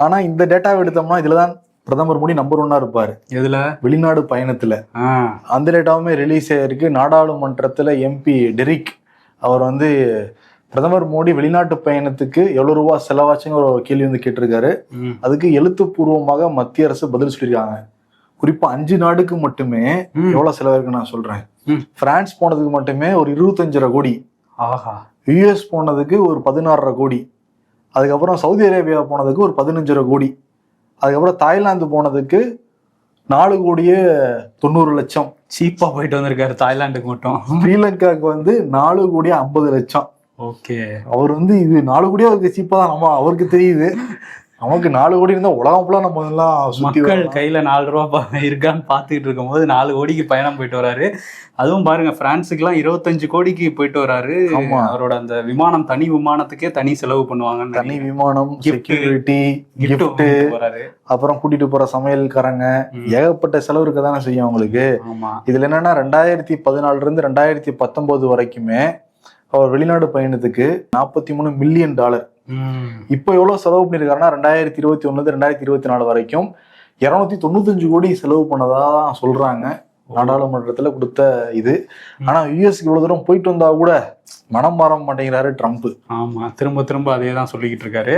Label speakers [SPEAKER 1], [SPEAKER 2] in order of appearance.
[SPEAKER 1] ஆனா இந்த டேட்டாவை எடுத்தோம்னா இதுலதான் பிரதமர் மோடி நம்பர் 1 இருப்பாரு.
[SPEAKER 2] எதுல?
[SPEAKER 1] வெளிநாடு பயணத்துல. அந்த டேட்டாவுமே ரிலீஸ் ஆயிருக்கு. நாடாளுமன்றத்துல எம்பி டெரிக் அவர் வந்து பிரதமர் மோடி வெளிநாட்டு பயணத்துக்கு எவ்வளவு ரூபாய் செலவாச்சுன்னு ஒரு கேள்வி வந்து கேட்டிருக்காரு. அதுக்கு எழுத்துப்பூர்வமாக மத்திய அரசு பதில் சொல்லியிருக்காங்க. குறிப்பா 5 நாடுக்கு மட்டுமே எவ்வளவு செலவாயிருக்கு நான் சொல்றேன். பிரான்ஸ் போனதுக்கு மட்டுமே ஒரு 25.5 கோடி.
[SPEAKER 2] ஆஹா.
[SPEAKER 1] யுஎஸ் போனதுக்கு ஒரு 16.5 கோடி. அதுக்கப்புறம் சவுதி அரேபியா போனதுக்கு ஒரு 15.5 கோடி. அதுக்கப்புறம் தாய்லாந்து போனதுக்கு 4,90,00,000.
[SPEAKER 2] சீப்பா போயிட்டு வந்திருக்காரு தாய்லாந்துக்கு மட்டும்.
[SPEAKER 1] ஸ்ரீலங்காவுக்கு வந்து 4,50,00,000.
[SPEAKER 2] ஓகே.
[SPEAKER 1] அவர் வந்து இது 4 கோடியா அவருக்கு சீப்பா தான். நம்ம அவருக்கு தெரியுது. நமக்கு 4 கோடி இருந்தா உலகம் ஃபுல்லா நம்ம எல்லாம்
[SPEAKER 2] மக்கள் கையில 4 ரூபாய் இருக்கான்னு பாத்துக்கிட்டு இருக்கும் போது 4 கோடிக்கு பயணம் போயிட்டு வராரு. அதுவும் பாருங்க, பிரான்ஸுக்கு எல்லாம் 25 கோடிக்கு போயிட்டு வராரு. அவரோட அந்த விமானம், தனி விமானத்துக்கே தனி செலவு பண்ணுவாங்க.
[SPEAKER 1] தனி விமானம், செக்யூரிட்டி, கிஃப்ட், அப்புறம் கூட்டிட்டு போற சமையல்காரங்க, ஏகப்பட்ட செலவு இருக்க தானே செய்யும் அவங்களுக்கு. இதுல என்னன்னா 2014 இருந்து 2019 வரைக்குமே அவர் வெளிநாடு பயணத்துக்கு $43 மில்லியன். இப்ப எவ்வளவு செலவு பண்ணிருக்காருன்னா 2021 2024 வரைக்கும் 295 கோடி செலவு பண்ணதா சொல்றாங்க நாடாளுமன்றத்துல கொடுத்த இது. ஆனா யுஎஸ்க்கு இவ்வளவு தூரம் போயிட்டு வந்தா கூட மனம் மாற மாட்டேங்கிறாரு ட்ரம்ப்.
[SPEAKER 2] ஆமா, திரும்ப திரும்ப அதே தான் சொல்லிக்கிட்டு இருக்காரு.